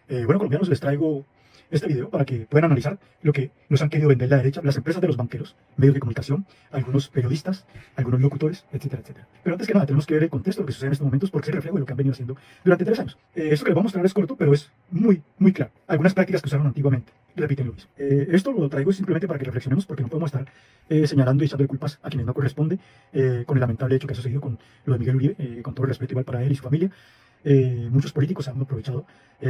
Bueno, colombianos, les traigo este video para que puedan analizar lo que nos han querido vender la derecha, las empresas de los banqueros, medios de comunicación, algunos periodistas, algunos locutores, etcétera, etcétera. Pero antes que nada, tenemos que ver el contexto de lo que sucede en estos momentos porque es el reflejo de lo que han venido haciendo durante 3 años. Esto que les vamos a mostrar es corto, pero es muy claro. Algunas prácticas que usaron antiguamente repiten lo mismo. Esto lo traigo simplemente para que reflexionemos porque no podemos estar señalando y echando culpas a quienes no corresponde con el lamentable hecho que ha sucedido con lo de Miguel Uribe, con todo el respeto igual para él y su familia. Muchos políticos se han aprovechado,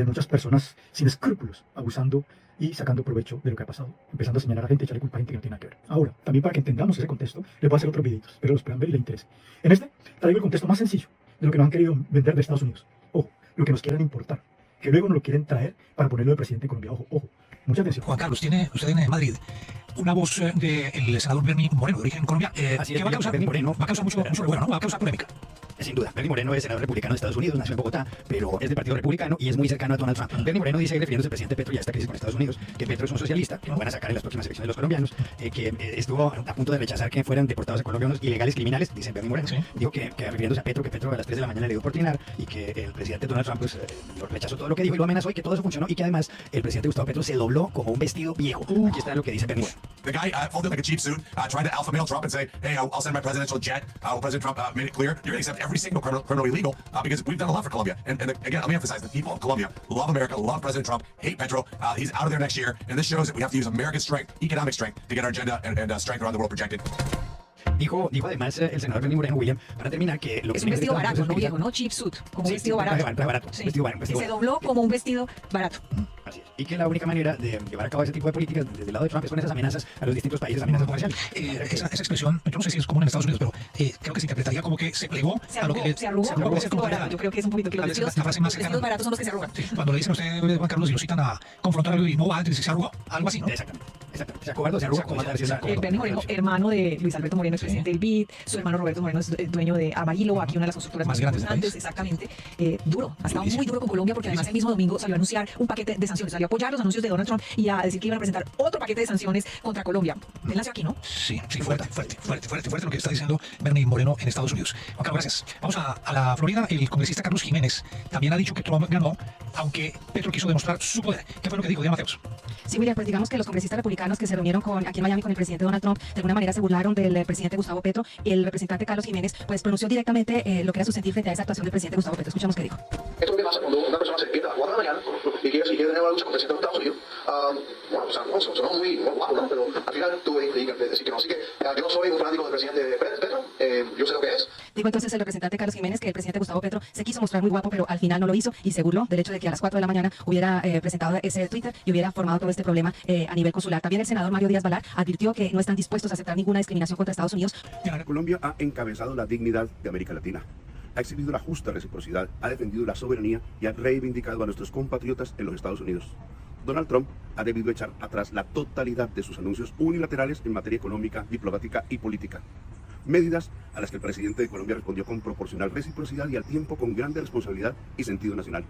muchas personas sin escrúpulos, abusando y sacando provecho de lo que ha pasado, empezando a señalar a gente, echarle culpa a gente que no tiene nada que ver. Ahora, también para que entendamos ese contexto, les voy a hacer otros videitos, pero los puedan ver y les interese. En este, traigo el contexto más sencillo de lo que nos han querido vender de Estados Unidos. Ojo, lo que nos quieren importar, que luego nos lo quieren traer para ponerlo de presidente de Colombia. Ojo, mucha atención. Juan Carlos, tiene usted en Madrid una voz del senador Bernie Moreno, de origen Colombia, Así que es, va a causar, Bernie Moreno. va a causar mucho revuelo, ¿no? Va a causar polémica. Sin duda, Bernie Moreno es senador republicano de Estados Unidos, nació en Bogotá, pero es del Partido Republicano y es muy cercano a Donald Trump. Bernie Moreno dice, refiriéndose al presidente Petro y a esta crisis con Estados Unidos, que Petro es un socialista, que lo van a sacar en las próximas elecciones de los colombianos, que estuvo a punto de rechazar que fueran deportados a Colombia unos ilegales criminales, dice Bernie Moreno. Sí. Dijo que refiriéndose a Petro, que Petro a las 3 de la mañana le dio por trinar y que el presidente Donald Trump pues, lo rechazó todo lo que dijo y lo amenazó y que todo eso funcionó y que además el presidente Gustavo Petro se dobló como un vestido viejo. Aquí está lo que dice Bernie Moreno. The guy folded like a cheap suit, tried to alpha mail Trump and say, hey, I'll send my presidential jet. President Trump made it clear you're going to accept every single criminal illegal because we've done a lot for Colombia. And again, let me emphasize, the people of Colombia love America, love President Trump, hate Petro. He's out of there next year. And this shows that we have to use American strength, economic strength, to get our agenda and strength around the world projected. Dijo además el senador Bernie Moreno, William, para terminar, que lo que es un vestido barato, no viejo, ¿no? Cheap suit, como un vestido barato. Barato, Sí. vestido barato. Que se dobló como un vestido barato. Así es. Y que la única manera de llevar a cabo ese tipo de políticas desde el lado de Trump es con esas amenazas a los distintos países, amenazas comerciales. Esa expresión, yo no sé si es común en Estados Unidos, pero creo que se interpretaría como que se plegó a lo que Se arrugó como un vestido barato. Yo creo que es un poquito que los vestidos baratos son los que se arrugan. Sí, cuando le dicen a usted, Juan Carlos, y lo citan a confrontar algo y no va, dice se arrugó, algo así, ¿no? Exactamente. Se acobarda, se arruga, como Bernie Moreno, hermano de Luis Alberto Moreno, es presidente del BID, su hermano Roberto Moreno es dueño de Amarillo, aquí una de las constructoras Más grandes del importantes, país. exactamente. Duro, ha estado muy duro con Colombia porque además el mismo domingo salió a anunciar un paquete de sanciones, salió a apoyar los anuncios de Donald Trump y a decir que iban a presentar otro paquete de sanciones contra Colombia. Él nació aquí, ¿no? Sí, fuerte lo que está diciendo Bernie Moreno en Estados Unidos. Juan Carlos, gracias. Vamos a la Florida. El congresista Carlos Jiménez también ha dicho que Trump ganó, aunque Petro quiso demostrar su poder. ¿Qué fue lo que dijo? Diana Mateos. Sí, William, pues digamos que los congresistas republicanos que se reunieron aquí en Miami con el presidente Donald Trump, de alguna manera se burlaron del presidente Gustavo Petro, y el representante Carlos Jiménez pues pronunció directamente lo que era su sentir frente a esa actuación del presidente Gustavo Petro. Escuchamos qué dijo. Esto es lo que pasa cuando una persona se despierta a las 4 de la mañana y quiere tener una lucha con el presidente de Estados Unidos. Bueno, o sea, no, sonó muy guapo, ¿no? Pero al final tuve que decir que no. Así que yo no soy un fanático del presidente Petro, yo sé lo que es. Dijo entonces el representante Carlos Jiménez que el presidente Gustavo Petro se quiso mostrar muy guapo, pero al final no lo hizo y se burló del hecho de que a las 4 de la mañana hubiera presentado ese Twitter y hubiera formado todo este problema a nivel consular. También el senador Mario Díaz Balart advirtió que no están dispuestos a aceptar ninguna discriminación contra Estados Unidos. Colombia ha encabezado la dignidad de América Latina, ha exhibido la justa reciprocidad, ha defendido la soberanía y ha reivindicado a nuestros compatriotas en los Estados Unidos. Donald Trump ha debido echar atrás la totalidad de sus anuncios unilaterales en materia económica, diplomática y política. Medidas a las que el presidente de Colombia respondió con proporcional reciprocidad y al tiempo con grande responsabilidad y sentido nacional.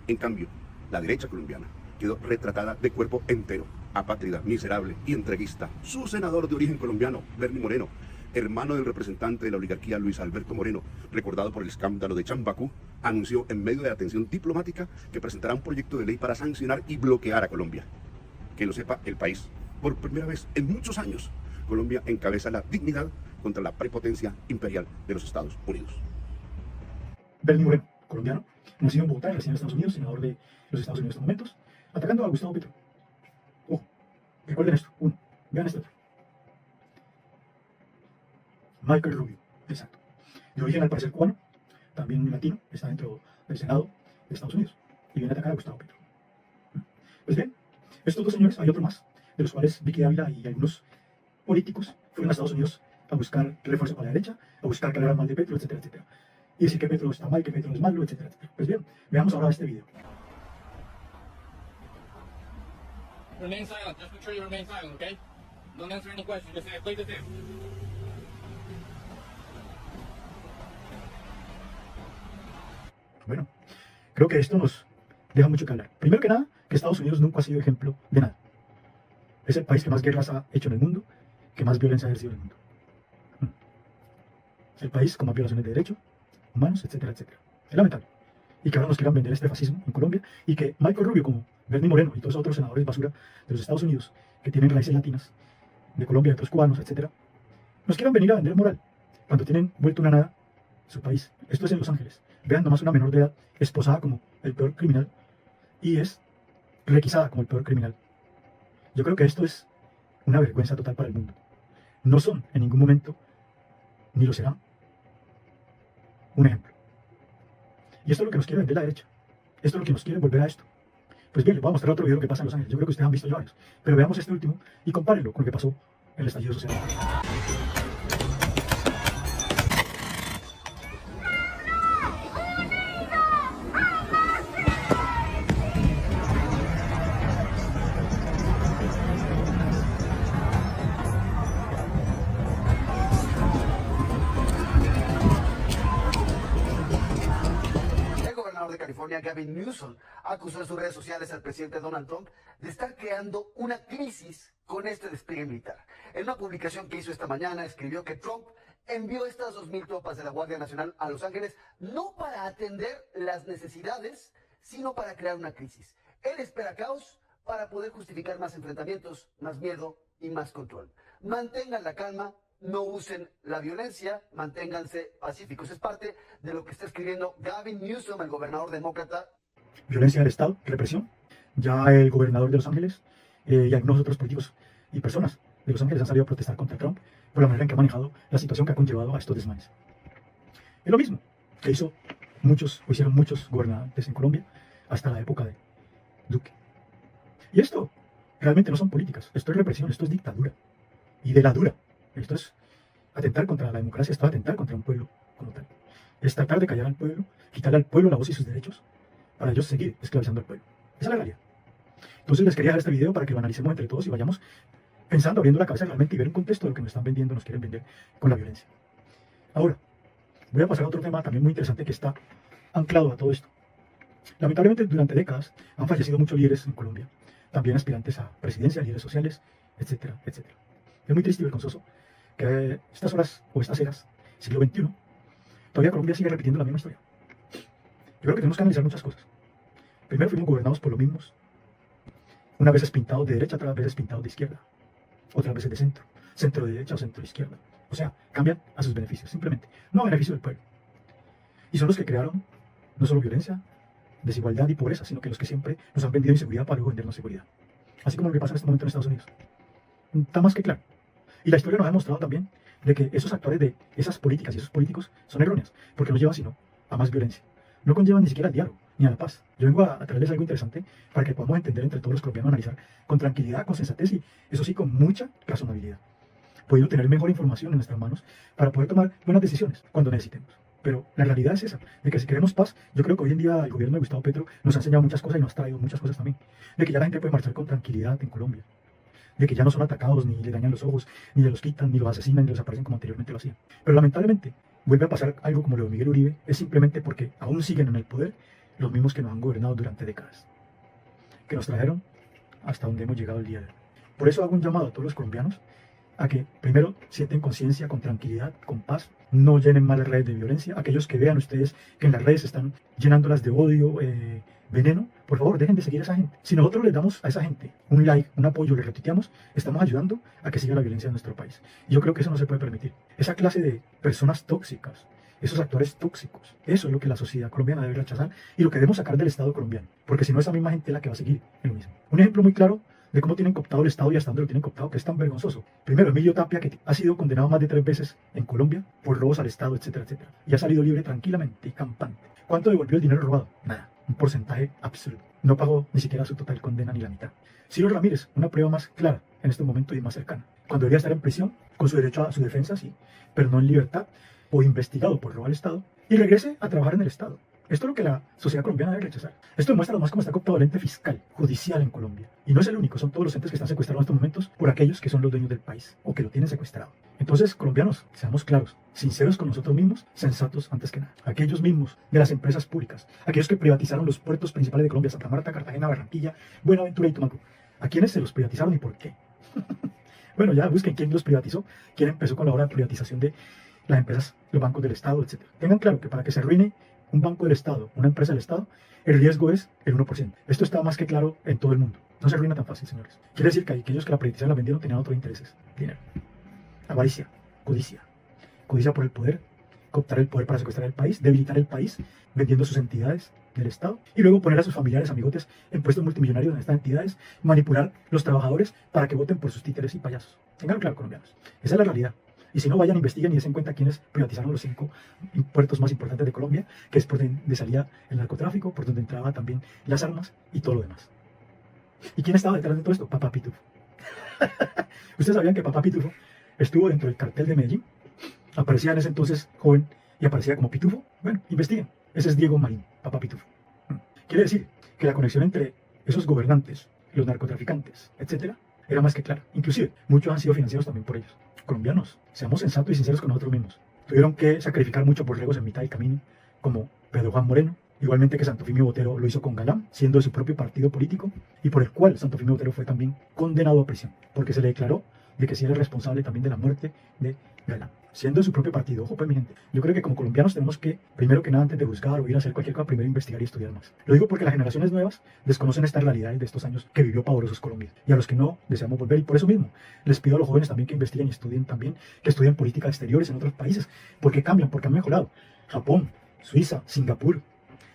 En cambio, la derecha colombiana quedó retratada de cuerpo entero, apátrida, miserable y entreguista. Su senador de origen colombiano, Bernie Moreno, hermano del representante de la oligarquía Luis Alberto Moreno, recordado por el escándalo de Chambacú, anunció en medio de la atención diplomática que presentará un proyecto de ley para sancionar y bloquear a Colombia. Que lo sepa el país. Por primera vez en muchos años, Colombia encabeza la dignidad contra la prepotencia imperial de los Estados Unidos. Bernie Moreno, colombiano, nacido en Bogotá, reside en Estados Unidos, senador de los Estados Unidos en estos momentos, atacando a Gustavo Petro. Recuerden esto. Vean esto. Michael Rubio, exacto. De origen al parecer cubano, también latino, está dentro del Senado de Estados Unidos y viene a atacar a Gustavo Petro. Pues bien, estos dos señores, hay otro más, de los cuales Vicky Ávila y algunos políticos fueron a Estados Unidos a buscar refuerzo para la derecha, a buscar que hablaran mal de Petro, etcétera, etcétera. Y decir que Petro está mal, que Petro es malo, etcétera, etcétera. Pues bien, veamos ahora este video. Remain silent. Just make sure you remain silent, okay? Don't answer any questions. Just say, play the tape. Bueno, creo que esto nos deja mucho que hablar. Primero que nada, que Estados Unidos nunca ha sido ejemplo de nada. Es el país que más guerras ha hecho en el mundo, que más violencia ha ejercido en el mundo. El país con más violaciones de derechos humanos, etcétera, etcétera. Es lamentable. y que ahora nos quieran vender este fascismo en Colombia, y que Michael Rubio, como Bernie Moreno y todos esos otros senadores basura de los Estados Unidos que tienen raíces latinas, de Colombia, de otros cubanos, etcétera, nos quieran venir a vender moral cuando tienen vuelto una nada su país. Esto es en Los Ángeles. Vean nomás una menor de edad esposada como el peor criminal y es requisada como el peor criminal. Yo creo que esto es una vergüenza total para el mundo. No son en ningún momento, ni lo serán, un ejemplo. Y esto es lo que nos quiere vender la derecha. Esto es lo que nos quiere volver a esto. Pues bien, les voy a mostrar otro video que pasa en Los Ángeles. Yo creo que ustedes han visto ya varios. Pero veamos este último y compárenlo con lo que pasó en el estallido social. El gobernador de California, Gavin Newsom, acusó en sus redes sociales al presidente Donald Trump de estar creando una crisis con este despliegue militar. En una publicación que hizo esta mañana, escribió que Trump envió estas 2.000 tropas de la Guardia Nacional a Los Ángeles no para atender las necesidades, sino para crear una crisis. Él espera caos para poder justificar más enfrentamientos, más miedo y más control. Mantengan la calma, no usen la violencia, manténganse pacíficos. Es parte de lo que está escribiendo Gavin Newsom, el gobernador demócrata. Violencia del Estado, represión. Ya el gobernador de Los Ángeles y algunos otros políticos y personas de Los Ángeles han salido a protestar contra Trump por la manera en que ha manejado la situación que ha conllevado a estos desmanes. Es lo mismo que hicieron muchos gobernantes en Colombia hasta la época de Duque. Y esto realmente no son políticas, esto es represión, esto es dictadura. Y de la dura. Esto es atentar contra la democracia, esto es atentar contra un pueblo como tal. Es tratar de callar al pueblo, quitarle al pueblo la voz y sus derechos, para ellos seguir esclavizando al pueblo. Esa es la realidad. Entonces les quería dar este video para que lo analicemos entre todos y vayamos pensando, abriendo la cabeza realmente y ver un contexto de lo que nos están vendiendo, nos quieren vender con la violencia. Ahora, voy a pasar a otro tema también muy interesante que está anclado a todo esto. Lamentablemente, durante décadas han fallecido muchos líderes en Colombia, también aspirantes a presidencia, líderes sociales, etcétera, etcétera. Es muy triste y vergonzoso que estas horas o estas eras, siglo XXI, todavía Colombia sigue repitiendo la misma historia. Yo creo que tenemos que analizar muchas cosas. Primero, fuimos gobernados por los mismos, unas veces pintados de derecha, otras veces pintados de izquierda, otras veces de centro, centro de derecha o centro de izquierda. O sea, cambian a sus beneficios, simplemente, no a beneficio del pueblo. Y son los que crearon no solo violencia, desigualdad y pobreza, sino que los que siempre nos han vendido inseguridad para luego vendernos seguridad. Así como lo que pasa en este momento en Estados Unidos. Está más que claro. Y la historia nos ha demostrado también de que esos actores de esas políticas y esos políticos son erróneos, porque no llevan sino a más violencia. No conllevan ni siquiera al diálogo, ni a la paz. Yo vengo a traerles algo interesante para que podamos entender entre todos los colombianos, analizar con tranquilidad, con sensatez y, eso sí, con mucha razonabilidad. Podido tener mejor información en nuestras manos para poder tomar buenas decisiones cuando necesitemos. Pero la realidad es esa, de que si queremos paz, yo creo que hoy en día el gobierno de Gustavo Petro nos ha enseñado muchas cosas y nos ha traído muchas cosas también. De que ya la gente puede marchar con tranquilidad en Colombia. De que ya no son atacados, ni le dañan los ojos, ni los quitan, ni los asesinan, ni los desaparecen como anteriormente lo hacían. Pero lamentablemente, vuelve a pasar algo como lo de Miguel Uribe, es simplemente porque aún siguen en el poder los mismos que nos han gobernado durante décadas. Que nos trajeron hasta donde hemos llegado el día de hoy. Por eso hago un llamado a todos los colombianos a que primero sienten conciencia con tranquilidad, con paz, no llenen más las redes de violencia. Aquellos que vean ustedes que en las redes están llenándolas de odio, veneno, por favor dejen de seguir a esa gente. Si nosotros les damos a esa gente un like, un apoyo, le retuiteamos, estamos ayudando a que siga la violencia en nuestro país. Y yo creo que eso no se puede permitir. Esa clase de personas tóxicas, esos actores tóxicos, eso es lo que la sociedad colombiana debe rechazar y lo que debemos sacar del Estado colombiano, porque si no, esa misma gente es la que va a seguir en lo mismo. Un ejemplo muy claro de cómo tienen cooptado el Estado y hasta dónde lo tienen cooptado, que es tan vergonzoso. Primero, Emilio Tapia, que ha sido condenado más de 3 veces en Colombia por robos al Estado, etcétera, etcétera, y ha salido libre tranquilamente y campante. ¿Cuánto devolvió el dinero robado? Nada, un porcentaje absoluto. No pagó ni siquiera su total condena ni la mitad. Ciro Ramírez, una prueba más clara en este momento y más cercana. Cuando debería estar en prisión, con su derecho a su defensa, sí, pero no en libertad, o investigado por robar al Estado, y regrese a trabajar en el Estado. Esto es lo que la sociedad colombiana debe rechazar. Esto demuestra además cómo está cooptado el ente fiscal, judicial en Colombia. Y no es el único, son todos los entes que están secuestrados en estos momentos por aquellos que son los dueños del país o que lo tienen secuestrado. Entonces, colombianos, seamos claros, sinceros con nosotros mismos, sensatos antes que nada. Aquellos mismos de las empresas públicas, aquellos que privatizaron los puertos principales de Colombia, Santa Marta, Cartagena, Barranquilla, Buenaventura y Tumaco. ¿A quiénes se los privatizaron y por qué? Bueno, ya busquen quién los privatizó, quién empezó con la obra de privatización de las empresas, los bancos del Estado, etc. Tengan claro que para que se arruine un banco del Estado, una empresa del Estado, el riesgo es el 1%. Esto está más que claro en todo el mundo. No se arruina tan fácil, señores. Quiere decir que aquellos que la privatizaron la vendieron tenían otros intereses. Dinero. Avaricia. Codicia. Codicia por el poder. Cooptar el poder para secuestrar el país. Debilitar el país vendiendo sus entidades del Estado. Y luego poner a sus familiares, amigotes, en puestos multimillonarios en estas entidades. Manipular los trabajadores para que voten por sus títeres y payasos. Tenganlo claro, colombianos. Esa es la realidad. Y si no, vayan, investiguen y den cuenta quiénes privatizaron los 5 puertos más importantes de Colombia, que es por donde salía el narcotráfico, por donde entraba también las armas y todo lo demás. ¿Y quién estaba detrás de todo esto? Papá Pitufo. ¿Ustedes sabían que Papá Pitufo estuvo dentro del cartel de Medellín? Aparecía en ese entonces joven y aparecía como Pitufo. Bueno, investiguen. Ese es Diego Marín, Papá Pitufo. Quiere decir que la conexión entre esos gobernantes, los narcotraficantes, etcétera, era más que clara. Inclusive, muchos han sido financiados también por ellos. Colombianos, seamos sensatos y sinceros con nosotros mismos. Tuvieron que sacrificar mucho por regos en mitad del camino, como Pedro Juan Moreno, igualmente que Santofimio Botero lo hizo con Galán, siendo de su propio partido político, y por el cual Santofimio Botero fue también condenado a prisión, porque se le declaró de que sí era responsable también de la muerte de Galán, siendo de su propio partido. Ojo, pues, mi gente, yo creo que como colombianos tenemos que, primero que nada, antes de juzgar o ir a hacer cualquier cosa, primero investigar y estudiar más. Lo digo porque las generaciones nuevas desconocen estas realidades de estos años que vivió pavorosos Colombia, y a los que no deseamos volver, y por eso mismo les pido a los jóvenes también que investiguen y estudien también, que estudien políticas exteriores en otros países, porque cambian, porque han mejorado. Japón, Suiza, Singapur,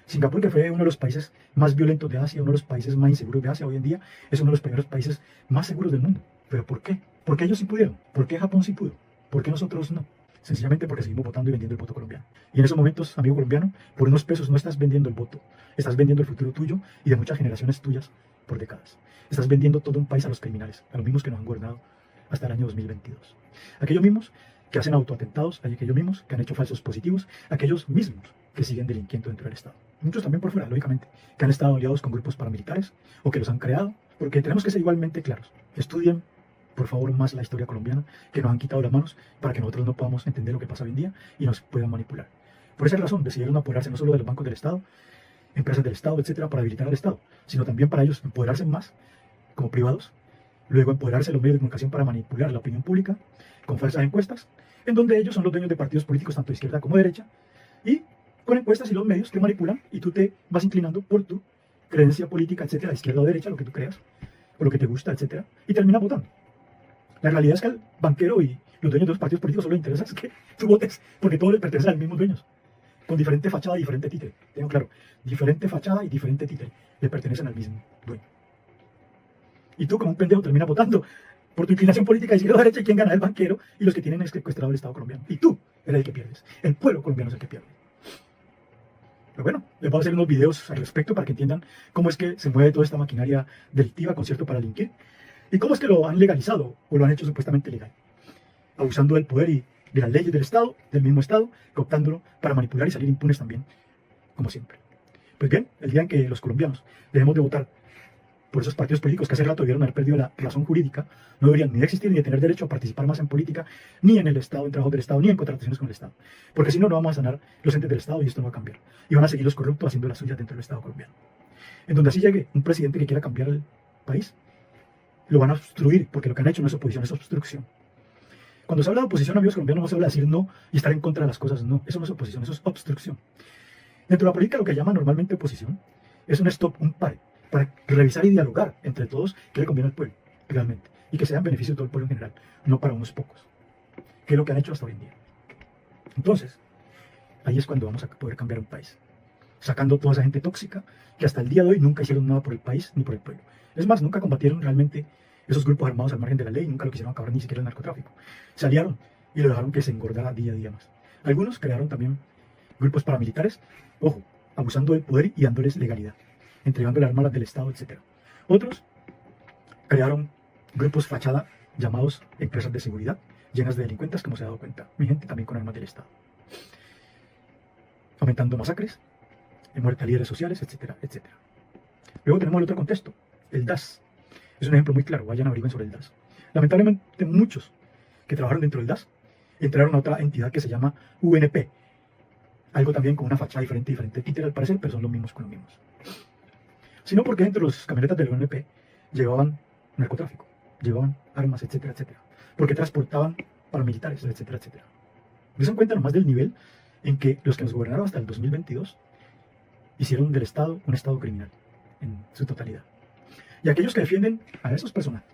que fue uno de los países más violentos de Asia, uno de los países más inseguros de Asia, hoy en día es uno de los primeros países más seguros del mundo. ¿Pero por qué? ¿Por qué ellos sí pudieron? ¿Por qué Japón sí pudo? ¿Por qué nosotros no? Sencillamente porque seguimos votando y vendiendo el voto colombiano. Y en esos momentos, amigo colombiano, por unos pesos no estás vendiendo el voto, estás vendiendo el futuro tuyo y de muchas generaciones tuyas por décadas. Estás vendiendo todo un país a los criminales, a los mismos que nos han gobernado hasta el año 2022. Aquellos mismos que hacen autoatentados, aquellos mismos que han hecho falsos positivos, aquellos mismos que siguen delinquiendo dentro del Estado. Muchos también por fuera, lógicamente, que han estado aliados con grupos paramilitares o que los han creado, porque tenemos que ser igualmente claros. Estudien, por favor, más la historia colombiana, que nos han quitado las manos para que nosotros no podamos entender lo que pasa hoy en día y nos puedan manipular. Por esa razón decidieron apoderarse no solo de los bancos del Estado, empresas del Estado, etcétera, para debilitar al Estado, sino también para ellos empoderarse más como privados, luego empoderarse los medios de comunicación para manipular la opinión pública con falsas encuestas, en donde ellos son los dueños de partidos políticos tanto de izquierda como de derecha, y con encuestas y los medios que manipulan y tú te vas inclinando por tu creencia política, etcétera, de izquierda o derecha, lo que tú creas, o lo que te gusta, etcétera, y terminas votando. La realidad es que al banquero y los dueños de los partidos políticos solo les interesa es que tú votes, porque todos les pertenecen a los mismos dueños, con diferente fachada y diferente títere. Tengo claro, diferente fachada y diferente títere, le pertenecen al mismo dueño. Y tú como un pendejo terminas votando por tu inclinación política de izquierda o derecha, y quién gana, el banquero y los que tienen secuestrado el Estado colombiano. Y tú eres el que pierdes, el pueblo colombiano es el que pierde. Pero bueno, les voy a hacer unos videos al respecto para que entiendan cómo es que se mueve toda esta maquinaria delictiva, concierto para delinquir, y cómo es que lo han legalizado o lo han hecho supuestamente legal, abusando del poder y de las leyes del Estado, del mismo Estado, cooptándolo para manipular y salir impunes también, como siempre. Pues bien, el día en que los colombianos dejemos de votar por esos partidos políticos que hace rato debieron haber perdido la razón jurídica, no deberían ni de existir ni de tener derecho a participar más en política, ni en el Estado, en trabajos del Estado, ni en contrataciones con el Estado. Porque si no, no vamos a sanar los entes del Estado y esto no va a cambiar. Y van a seguir los corruptos haciendo las suyas dentro del Estado colombiano. En donde así llegue un presidente que quiera cambiar el país, lo van a obstruir, porque lo que han hecho no es oposición, es obstrucción. Cuando se habla de oposición, amigos colombianos, no se habla de decir no y estar en contra de las cosas, no. Eso no es oposición, eso es obstrucción. Dentro de la política, lo que llaman normalmente oposición es un stop, un pare, para revisar y dialogar entre todos qué le conviene al pueblo, realmente, y que sea en beneficio de todo el pueblo en general, no para unos pocos, que es lo que han hecho hasta hoy en día. Entonces, ahí es cuando vamos a poder cambiar un país, sacando toda esa gente tóxica que hasta el día de hoy nunca hicieron nada por el país ni por el pueblo. Es más, nunca combatieron realmente esos grupos armados al margen de la ley, nunca lo quisieron acabar ni siquiera el narcotráfico. Se aliaron y lo dejaron que se engordara día a día más. Algunos crearon también grupos paramilitares, ojo, abusando del poder y dándoles legalidad, entregándole armas del Estado, etc. Otros crearon grupos fachada llamados empresas de seguridad, llenas de delincuentes, como se ha dado cuenta mi gente, también con armas del Estado. Aumentando masacres, muerte a líderes sociales, etcétera, etcétera. Luego tenemos el otro contexto, el DAS. Es un ejemplo muy claro, vayan a averiguar sobre el DAS. Lamentablemente muchos que trabajaron dentro del DAS entraron a otra entidad que se llama UNP, algo también con una fachada diferente títere al parecer, pero son los mismos con los mismos. Sino porque dentro de los camionetas del UNP llevaban narcotráfico, llevaban armas, etcétera, etcétera, porque transportaban paramilitares, etcétera, etcétera. ¿Se dan cuenta nomás del nivel en que los que nos gobernaron hasta el 2022 hicieron del Estado un Estado criminal en su totalidad. Y aquellos que defienden a esos personajes.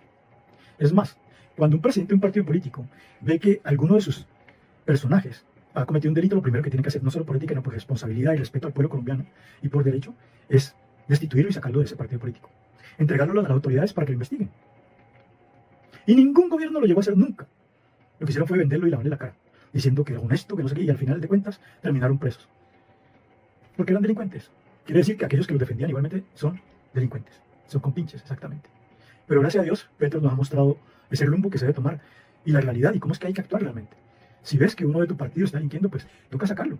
Es más, cuando un presidente de un partido político ve que alguno de sus personajes ha cometido un delito, lo primero que tiene que hacer, no solo por ética, sino por responsabilidad y respeto al pueblo colombiano y por derecho, es destituirlo y sacarlo de ese partido político. Entregarlo a las autoridades para que lo investiguen. Y ningún gobierno lo llegó a hacer nunca. Lo que hicieron fue venderlo y lavarle la cara, diciendo que era honesto, que no sé qué, y al final de cuentas terminaron presos. Porque eran delincuentes. Quiere decir que aquellos que los defendían igualmente son delincuentes. Son compinches, exactamente. Pero gracias a Dios, Petro nos ha mostrado ese rumbo que se debe tomar y la realidad y cómo es que hay que actuar realmente. Si ves que uno de tu partido está delinquiendo, pues toca sacarlo.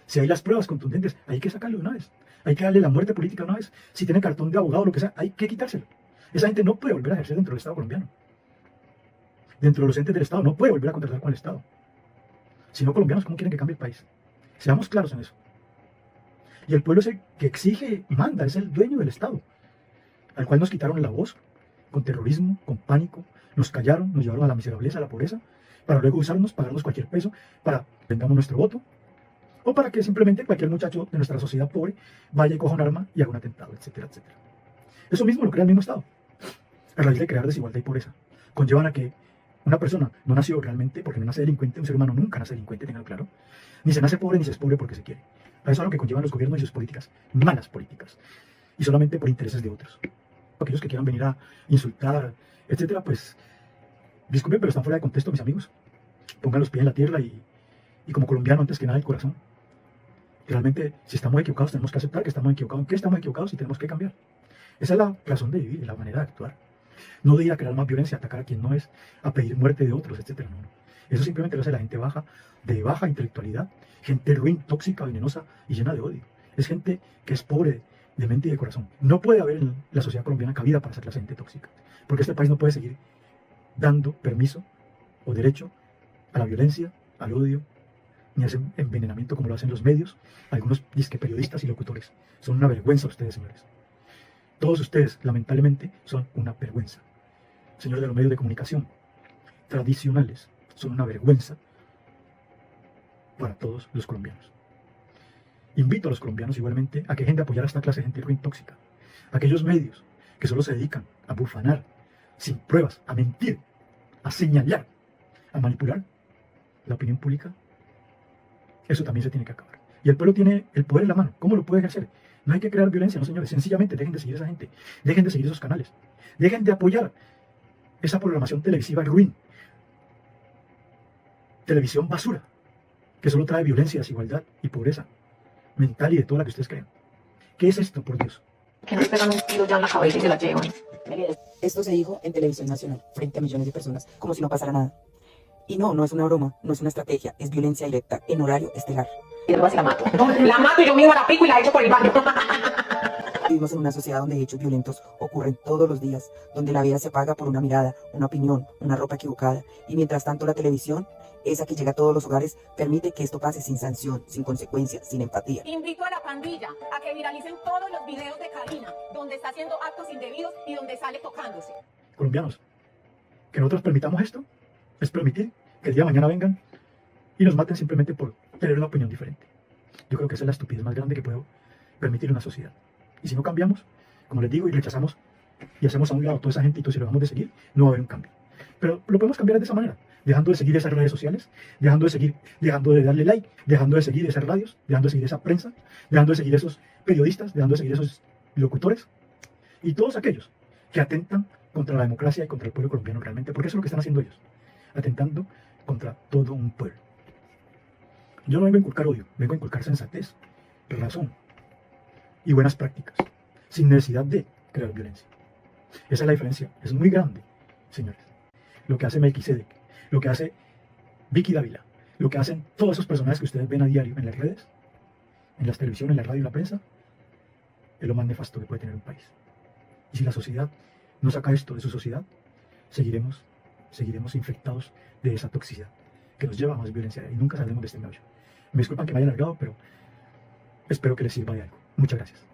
Si hay las pruebas contundentes, hay que sacarlo de una vez. Hay que darle la muerte política de una vez. Si tiene cartón de abogado o lo que sea, hay que quitárselo. Esa gente no puede volver a ejercer dentro del Estado colombiano. Dentro de los entes del Estado no puede volver a contratar con el Estado. Si no, colombianos, ¿cómo quieren que cambie el país? Seamos claros en eso. Y el pueblo es el que exige y manda, es el dueño del Estado, al cual nos quitaron la voz, con terrorismo, con pánico, nos callaron, nos llevaron a la miserableza, a la pobreza, para luego usarnos, pagarnos cualquier peso, para que vendamos nuestro voto, o para que simplemente cualquier muchacho de nuestra sociedad pobre vaya y coja un arma y haga un atentado, etcétera, etcétera. Eso mismo lo crea el mismo Estado, a raíz de crear desigualdad y pobreza. Conllevan a que una persona no nació realmente porque no nace delincuente, un ser humano nunca nace delincuente, tengan claro, ni se nace pobre ni se es pobre porque se quiere. A eso es lo que conllevan los gobiernos y sus políticas, malas políticas, y solamente por intereses de otros. Aquellos que quieran venir a insultar, etcétera, pues disculpen, pero están fuera de contexto, mis amigos. Pongan los pies en la tierra y como colombiano, antes que nada, el corazón. Realmente, si estamos equivocados, tenemos que aceptar que estamos equivocados. ¿En qué estamos equivocados y tenemos que cambiar? Esa es la razón de vivir, la manera de actuar. No de ir a crear más violencia, atacar a quien no es, a pedir muerte de otros, etcétera. No. Eso simplemente lo hace la gente baja, de baja intelectualidad, gente ruin, tóxica, venenosa y llena de odio. Es gente que es pobre de mente y de corazón. No puede haber en la sociedad colombiana cabida para esa clase de gente tóxica, porque este país no puede seguir dando permiso o derecho a la violencia, al odio, ni a ese envenenamiento como lo hacen los medios, algunos disque periodistas y locutores. Son una vergüenza ustedes, señores. Todos ustedes, lamentablemente, son una vergüenza. Señores de los medios de comunicación tradicionales, son una vergüenza para todos los colombianos. Invito a los colombianos igualmente a que dejen de apoyar a esta clase de gente ruin tóxica. Aquellos medios que solo se dedican a bufanar, sin pruebas, a mentir, a señalar, a manipular la opinión pública, eso también se tiene que acabar. Y el pueblo tiene el poder en la mano. ¿Cómo lo puede ejercer? No hay que crear violencia, no señores. Sencillamente dejen de seguir a esa gente. Dejen de seguir esos canales. Dejen de apoyar esa programación televisiva ruin. Televisión basura, que solo trae violencia, desigualdad y pobreza mental y de toda la que ustedes crean. ¿Qué es esto, por Dios? Que nos pegan un tiro ya en la cabeza y se la llevan. Esto se dijo en televisión nacional, frente a millones de personas, como si no pasara nada. Y no es una broma, no es una estrategia, es violencia directa, en horario estelar. Y después la mato. La mato y yo misma la pico y la echo por el baño. Vivimos en una sociedad donde hechos violentos ocurren todos los días, donde la vida se paga por una mirada, una opinión, una ropa equivocada, y mientras tanto la televisión, esa que llega a todos los hogares, permite que esto pase sin sanción, sin consecuencia, sin empatía. Invito a la pandilla a que viralicen todos los videos de Karina, donde está haciendo actos indebidos y donde sale tocándose. Colombianos, que nosotros permitamos esto, es permitir que el día de mañana vengan y nos maten simplemente por tener una opinión diferente. Yo creo que esa es la estupidez más grande que puedo permitir una sociedad. Y si no cambiamos, como les digo, y rechazamos y hacemos a un lado toda esa gente y si lo dejamos de seguir, no va a haber un cambio. Pero lo podemos cambiar de esa manera, dejando de seguir esas redes sociales, dejando de darle like, dejando de seguir esas radios, dejando de seguir esa prensa, dejando de seguir esos periodistas, dejando de seguir esos locutores y todos aquellos que atentan contra la democracia y contra el pueblo colombiano realmente, porque eso es lo que están haciendo ellos, atentando contra todo un pueblo. Yo no vengo a inculcar odio, vengo a inculcar sensatez, razón y buenas prácticas, sin necesidad de crear violencia. Esa es la diferencia, es muy grande, señores. Lo que hace Melquisedec, lo que hace Vicky Dávila, lo que hacen todos esos personajes que ustedes ven a diario en las redes, en las televisiones, en la radio y en la prensa, es lo más nefasto que puede tener un país. Y si la sociedad no saca esto de su sociedad, seguiremos infectados de esa toxicidad que nos lleva a más violencia y nunca saldremos de este meollo. Me disculpan que me haya alargado, pero espero que les sirva de algo. Muchas gracias.